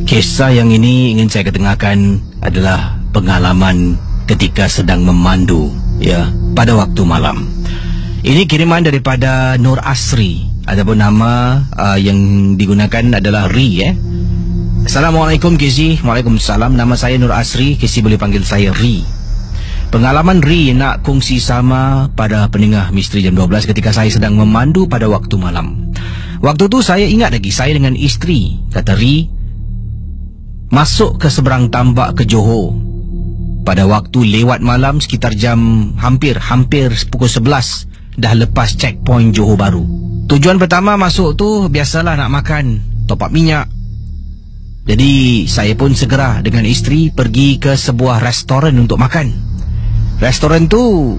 Kisah yang ini ingin saya ketengahkan adalah pengalaman ketika sedang memandu, ya, pada waktu malam. Ini kiriman daripada Nur Asri, ataupun nama yang digunakan adalah Ri. Assalamualaikum KC. Waalaikumsalam. Nama saya Nur Asri. KC boleh panggil saya Ri. Pengalaman Ri nak kongsi sama pada pendengar Misteri Jam 12 ketika saya sedang memandu pada waktu malam. Waktu tu saya ingat lagi, saya dengan isteri, kata Ri, masuk ke seberang tambak ke Johor pada waktu lewat malam sekitar jam hampir pukul 11, dah lepas checkpoint Johor Bahru. Tujuan pertama masuk tu biasalah nak makan, top up minyak. Jadi saya pun segera dengan isteri pergi ke sebuah restoran untuk makan. Restoran tu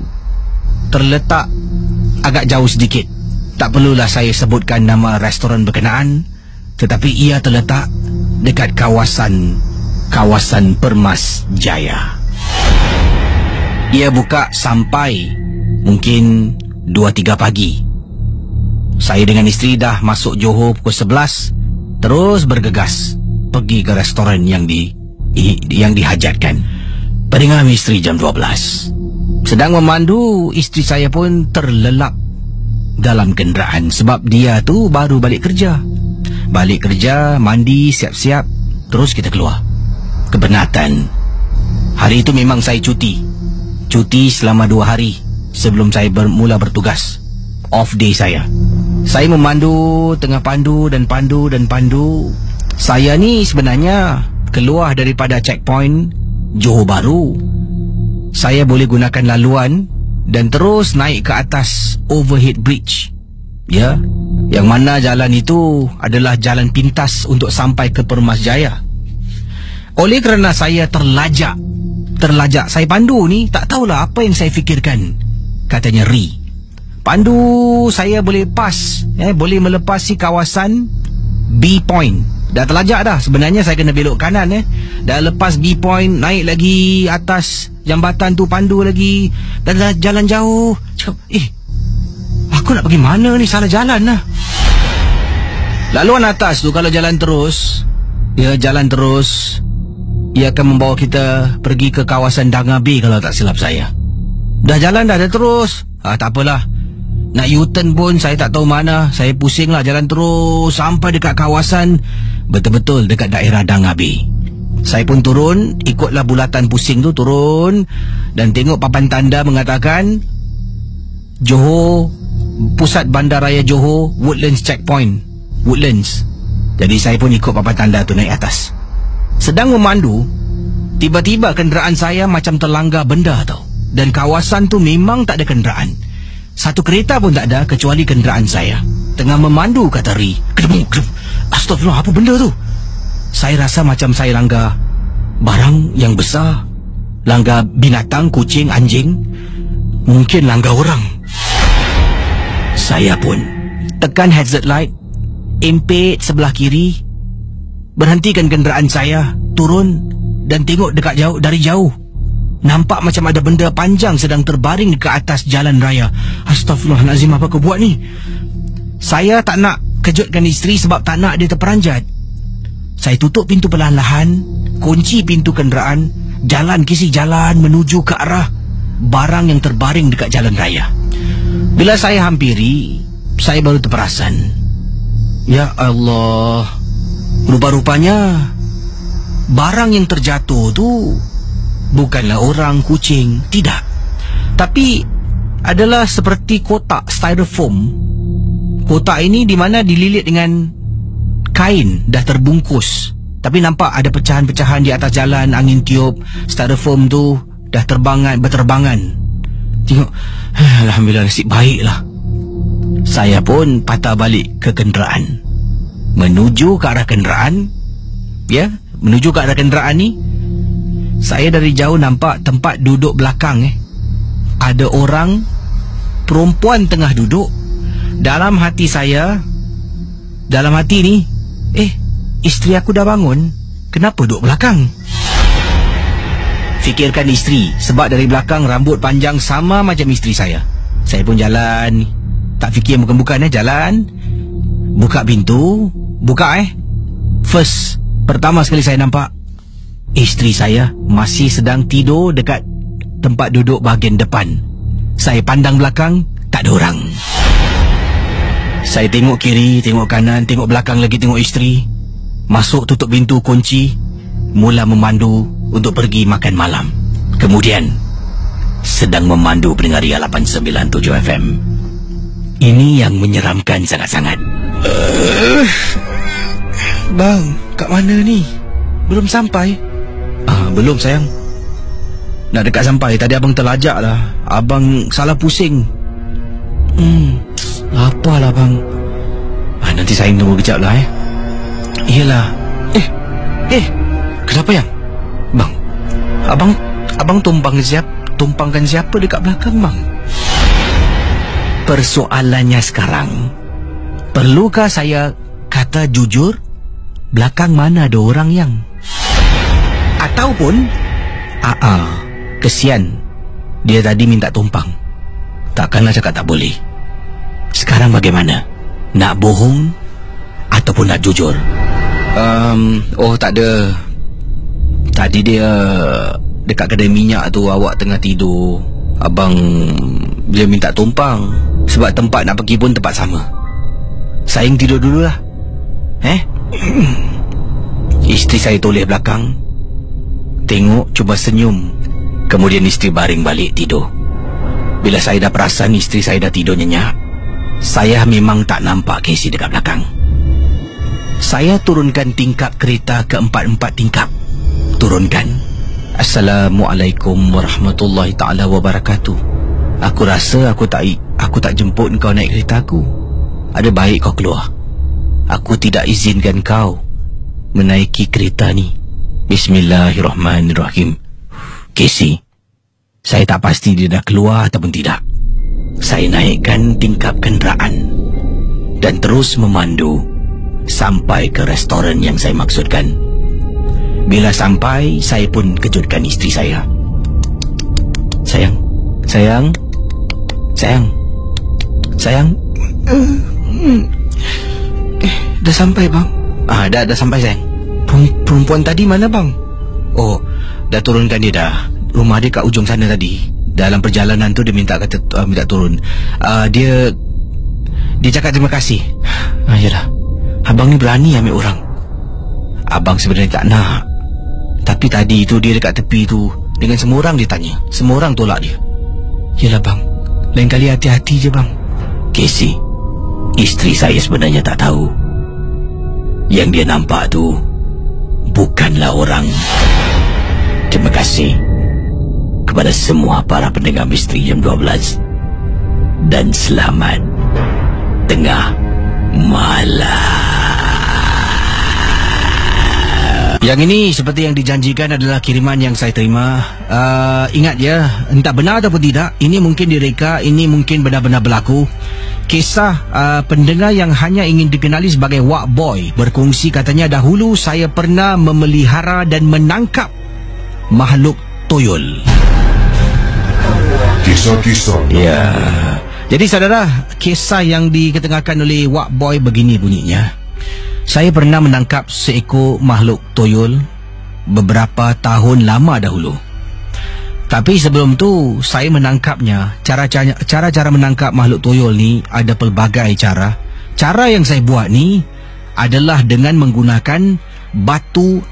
terletak agak jauh sedikit. Tak perlulah saya sebutkan nama restoran berkenaan, tetapi ia terletak dekat kawasan Permas Jaya. Ia buka sampai mungkin 2-3 pagi. Saya dengan isteri dah masuk Johor pukul 11, terus bergegas pergi ke restoran yang dihajatkan. Pendengar Misteri Jam 12, sedang memandu, isteri saya pun terlelap dalam kenderaan sebab dia tu baru balik kerja. Balik kerja, mandi, siap-siap, terus kita keluar. Kepenatan, hari itu memang saya cuti selama 2 hari sebelum saya mula bertugas. Off day saya. Saya memandu, tengah pandu. Saya ni sebenarnya keluar daripada checkpoint Johor Bahru. Saya boleh gunakan laluan dan terus naik ke atas overhead bridge, ya, yang mana jalan itu adalah jalan pintas untuk sampai ke Permas Jaya. Oleh kerana saya terlajak, saya pandu ni tak tahulah apa yang saya fikirkan, katanya Ri. Pandu saya boleh boleh melepasi kawasan B point. Dah terlajak dah. Sebenarnya saya kena belok kanan. Dah lepas B point, naik lagi atas jambatan tu, pandu lagi. Dah jalan jauh. Cakap, aku nak pergi mana ni? Salah jalan lah. Laluan atas tu kalau jalan terus, ia akan membawa kita pergi ke kawasan Danga Bay kalau tak silap saya. Dah jalan dah terus. Tak apalah. Nak U-turn pun saya tak tahu mana. Saya pusing lah, jalan terus sampai dekat kawasan, betul-betul dekat daerah Danga Bay. Saya pun turun, ikutlah bulatan pusing tu, turun dan tengok papan tanda mengatakan Johor, pusat bandaraya Johor, Woodlands checkpoint, Woodlands. Jadi saya pun ikut papan tanda tu naik atas. Sedang memandu, tiba-tiba kenderaan saya macam terlanggar benda tau. Dan kawasan tu memang tak ada kenderaan. Satu kereta pun tak ada kecuali kenderaan saya. Tengah memandu, kata Ri. Kedebuk. Astagfirullah, apa benda tu? Saya rasa macam saya langgar barang yang besar. Langgar binatang, kucing, anjing. Mungkin langgar orang. Saya pun tekan hazard light, impit sebelah kiri, berhentikan kenderaan saya, turun dan tengok dari jauh. Nampak macam ada benda panjang sedang terbaring ke atas jalan raya. Astaghfirullahalazim, apa kau buat ni? Saya tak nak kejutkan isteri sebab tak nak dia terperanjat. Saya tutup pintu perlahan-lahan, kunci pintu kenderaan, jalan menuju ke arah barang yang terbaring dekat jalan raya. Bila saya hampiri, saya baru terperasan. Ya Allah, rupa-rupanya barang yang terjatuh tu bukanlah orang, kucing, tidak. Tapi adalah seperti kotak styrofoam. Kotak ini di mana dililit dengan kain dah terbungkus. Tapi nampak ada pecahan-pecahan di atas jalan, angin tiup, styrofoam tu dah berterbangan. Tengok, alhamdulillah, nasib baiklah. Saya pun patah balik ke kenderaan, menuju ke arah kenderaan. Ya, menuju ke arah kenderaan ni, saya dari jauh nampak tempat duduk belakang ada orang perempuan tengah duduk. Dalam hati ni, isteri aku dah bangun, kenapa duduk belakang? Fikirkan isteri, sebab dari belakang rambut panjang sama macam isteri saya. Saya pun jalan, tak fikir bukan-bukan jalan. Buka pintu, first Pertama sekali saya nampak, isteri saya masih sedang tidur dekat tempat duduk bahagian depan. Saya pandang belakang, tak ada orang. Saya tengok kiri, tengok kanan, tengok belakang lagi, tengok isteri. Masuk, tutup pintu, kunci, mula memandu untuk pergi makan malam. Kemudian sedang memandu pendengar Ria 897 FM. Ini yang menyeramkan sangat-sangat. Bang, kat mana ni? Belum sampai? Belum sayang. Nak dekat sampai. Tadi abang terlajak lah. Abang salah pusing. Laparlah bang. Nanti saya tunggu kejap lah Iyalah. Kenapa yang? Bang, Abang tumpangkan siapa dekat belakang bang? Persoalannya sekarang, perlukah saya kata jujur belakang mana ada orang yang? Ataupun kesian, dia tadi minta tumpang, takkanlah cakap tak boleh. Sekarang bagaimana? Nak bohong ataupun nak jujur? Tak ada. Tadi dia dekat kedai minyak tu, awak tengah tidur. Abang dia minta tumpang sebab tempat nak pergi pun tempat sama. Sayang tidur dululah. Isteri saya toleh belakang, tengok, cuba senyum. Kemudian isteri baring balik tidur. Bila saya dah perasan isteri saya dah tidur nyenyak, saya memang tak nampak Casey dekat belakang. Saya turunkan tingkap kereta ke 4 tingkap. Turunkan. Assalamualaikum warahmatullahi ta'ala wabarakatuh. Aku rasa aku tak jemput kau naik kereta aku. Ada baik kau keluar. Aku tidak izinkan kau menaiki kereta ni. Bismillahirrahmanirrahim. Casey, saya tak pasti dia dah keluar ataupun tidak. Saya naikkan tingkap kenderaan dan terus memandu sampai ke restoran yang saya maksudkan. Bila sampai, saya pun kejutkan isteri saya. Sayang. Dah sampai bang. Dah sampai sayang. Perempuan tadi mana bang? Dah turunkan dia dah. Rumah dia kat ujung sana tadi. Dalam perjalanan tu dia minta turun. Dia cakap terima kasih. Yalah. Abang ni berani ambil orang. Abang sebenarnya tak nak, tapi tadi tu dia dekat tepi tu, dengan semua orang dia tanya, semua orang tolak dia. Yalah bang, lain kali hati-hati je bang. Casey, isteri saya sebenarnya tak tahu. Yang dia nampak tu bukanlah orang. Terima kasih kepada semua para pendengar Misteri Jam 12. Dan selamat tengah malam. Yang ini seperti yang dijanjikan adalah kiriman yang saya terima. Ingat ya, entah benar ataupun tidak, ini mungkin direka, ini mungkin benar-benar berlaku. Kisah pendengar yang hanya ingin dikenali sebagai Wak Boy berkongsi, katanya dahulu saya pernah memelihara dan menangkap makhluk toyol. Kisah-kisah. Ya. Jadi saudara, kisah yang diketengahkan oleh Wak Boy begini bunyinya. Saya pernah menangkap seekor makhluk toyol beberapa tahun lama dahulu. Tapi sebelum tu saya menangkapnya, cara-cara menangkap makhluk toyol ni ada pelbagai cara. Cara yang saya buat ni adalah dengan menggunakan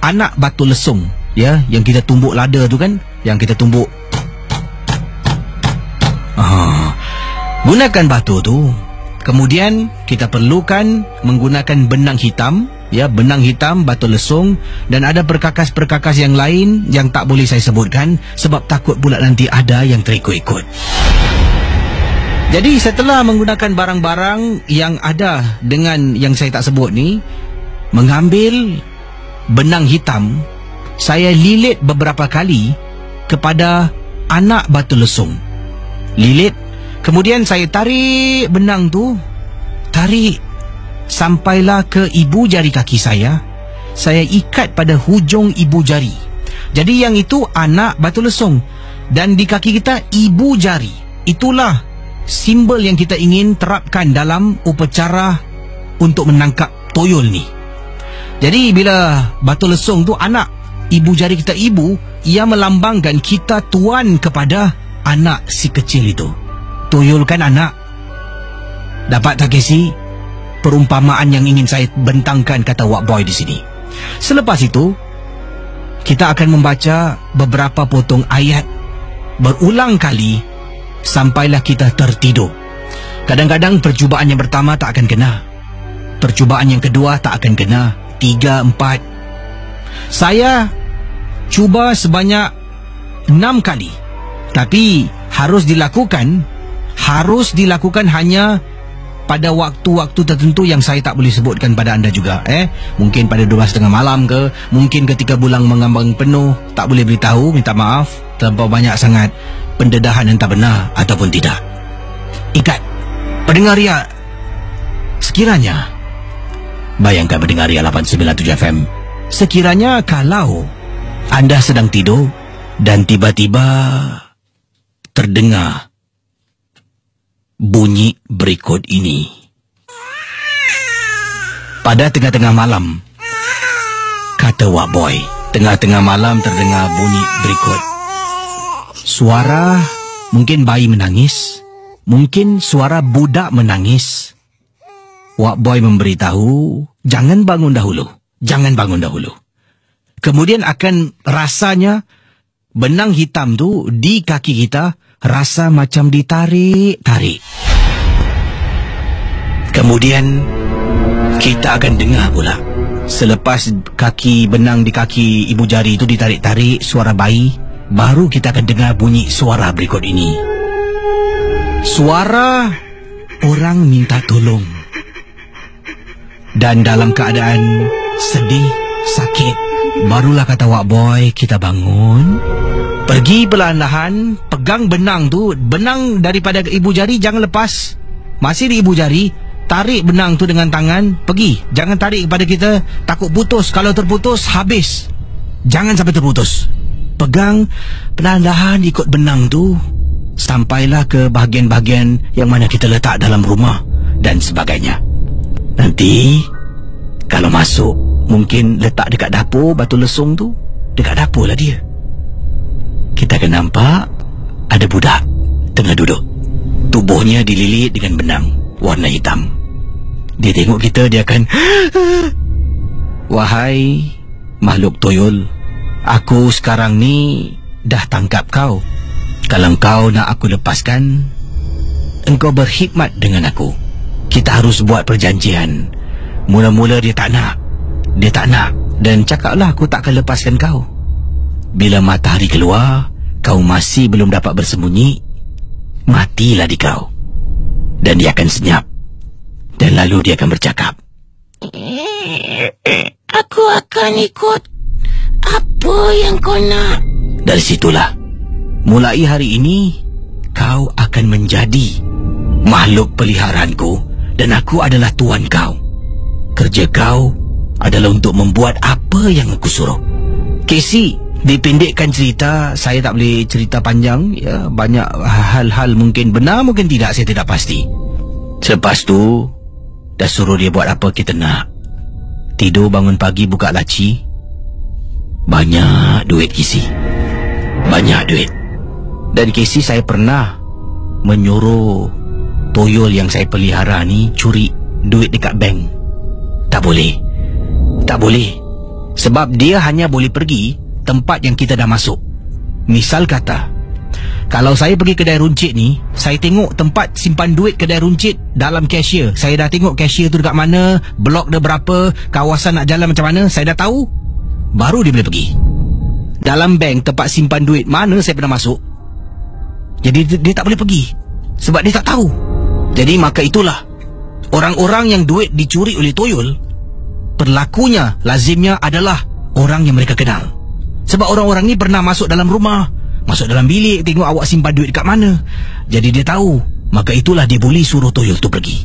anak batu lesung, ya, yang kita tumbuk lada tu kan, yang kita tumbuk. Gunakan batu tu. Kemudian kita perlukan menggunakan benang hitam, ya, benang hitam, batu lesung, dan ada perkakas-perkakas yang lain yang tak boleh saya sebutkan sebab takut pula nanti ada yang terikut-ikut. Jadi setelah menggunakan barang-barang yang ada dengan yang saya tak sebut ni, mengambil benang hitam, saya lilit beberapa kali kepada anak batu lesung. Lilit. Kemudian saya tarik benang tu, tarik sampailah ke ibu jari kaki saya. Saya ikat pada hujung ibu jari. Jadi yang itu anak batu lesung, dan di kaki kita ibu jari. Itulah simbol yang kita ingin terapkan dalam upacara untuk menangkap toyol ni. Jadi bila batu lesung tu anak ibu jari kita ibu, ia melambangkan kita tuan kepada anak si kecil itu. Tuyul kan anak. Dapat tak Casey? Perumpamaan yang ingin saya bentangkan, kata Wak Boy di sini. Selepas itu, kita akan membaca beberapa potong ayat berulang kali sampailah kita tertidur. Kadang-kadang percubaan yang pertama tak akan kena, percubaan yang kedua tak akan kena, 3, 4. Saya cuba sebanyak 6 kali, tapi harus dilakukan hanya pada waktu-waktu tertentu yang saya tak boleh sebutkan pada anda juga. Mungkin pada 12:30 malam ke, mungkin ketika bulan mengambang penuh, tak boleh beritahu, minta maaf. Terlampau banyak sangat pendedahan yang tak benar ataupun tidak. Ingat, pendengar Ria, sekiranya, bayangkan pendengar Ria 897 FM, sekiranya kalau anda sedang tidur dan tiba-tiba terdengar bunyi berikut ini. Pada tengah-tengah malam, kata Wak Boy, tengah-tengah malam terdengar bunyi berikut. Suara mungkin bayi menangis, mungkin suara budak menangis. Wak Boy memberitahu, jangan bangun dahulu, jangan bangun dahulu. Kemudian akan rasanya benang hitam tu di kaki kita rasa macam ditarik-tarik. Kemudian kita akan dengar pula, selepas kaki benang di kaki ibu jari itu ditarik-tarik, suara bayi, baru kita akan dengar bunyi suara berikut ini. Suara orang minta tolong. Dan dalam keadaan sedih, sakit, barulah kata Wak Boy, kita bangun, pergi perlahan-lahan, pegang benang tu, benang daripada ibu jari jangan lepas, masih di ibu jari, tarik benang tu dengan tangan, pergi, jangan tarik kepada kita, takut putus, kalau terputus habis, jangan sampai terputus. Pegang perlahan-lahan ikut benang tu sampailah ke bahagian-bahagian yang mana kita letak dalam rumah dan sebagainya. Nanti kalau masuk, mungkin letak dekat dapur, batu lesung tu dekat dapur lah dia. Kita akan nampak ada budak tengah duduk, tubuhnya dililit dengan benang warna hitam. Dia tengok kita, dia akan wahai makhluk tuyul, aku sekarang ni dah tangkap kau. Kalau kau nak aku lepaskan, engkau berkhidmat dengan aku. Kita harus buat perjanjian. Mula-mula dia tak nak, dan cakaplah aku tak akan lepaskan kau. Bila matahari keluar, kau masih belum dapat bersembunyi, matilah di kau. Dan dia akan senyap. Dan lalu dia akan bercakap, aku akan ikut apa yang kau nak. Dari situlah, mulai hari ini, kau akan menjadi makhluk peliharaanku dan aku adalah tuan kau. Kerja kau adalah untuk membuat apa yang aku suruh. Casey, dipendekkan cerita, saya tak boleh cerita panjang ya, banyak hal-hal mungkin benar mungkin tidak, saya tidak pasti. Selepas tu dah suruh dia buat apa kita nak. Tidur bangun pagi buka laci, banyak duit Casey, banyak duit. Dan Casey, saya pernah menyuruh tuyul yang saya pelihara ni curi duit dekat bank. Tak boleh, tak boleh, sebab dia hanya boleh pergi tempat yang kita dah masuk. Misal kata, kalau saya pergi kedai runcit ni, saya tengok tempat simpan duit kedai runcit dalam cashier, saya dah tengok cashier tu dekat mana, blok dia berapa, kawasan nak jalan macam mana, saya dah tahu, baru dia boleh pergi. Dalam bank tempat simpan duit mana saya pernah masuk, jadi dia tak boleh pergi sebab dia tak tahu. Jadi maka itulah, orang-orang yang duit dicuri oleh tuyul, perlakunya lazimnya adalah orang yang mereka kenal. Sebab orang-orang ni pernah masuk dalam rumah, masuk dalam bilik, tengok awak simpan duit dekat mana, jadi dia tahu. Maka itulah dia boleh suruh tuyul tu pergi.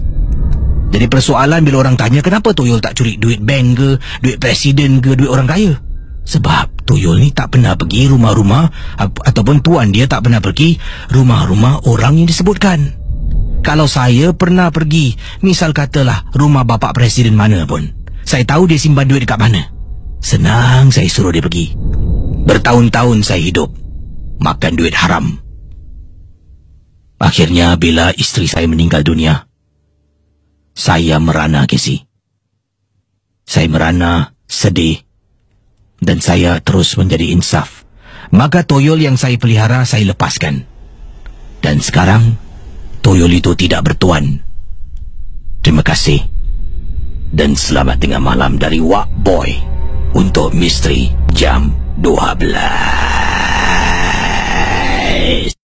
Jadi persoalan bila orang tanya, kenapa tuyul tak curi duit bank ke, duit presiden ke, duit orang kaya? Sebab tuyul ni tak pernah pergi rumah-rumah, ataupun tuan dia tak pernah pergi rumah-rumah orang yang disebutkan. Kalau saya pernah pergi, misal katalah rumah bapa presiden mana pun, Saya tahu dia simpan duit dekat mana. Senang saya suruh dia pergi. Bertahun-tahun saya hidup makan duit haram. Akhirnya bila isteri saya meninggal dunia, saya merana, Casey. Saya merana, sedih, dan saya terus menjadi insaf. Maka toyol yang saya pelihara saya lepaskan. Dan sekarang toyol itu tidak bertuan. Terima kasih. Dan selamat tengah malam dari Wak Boy untuk Misteri Jam 12.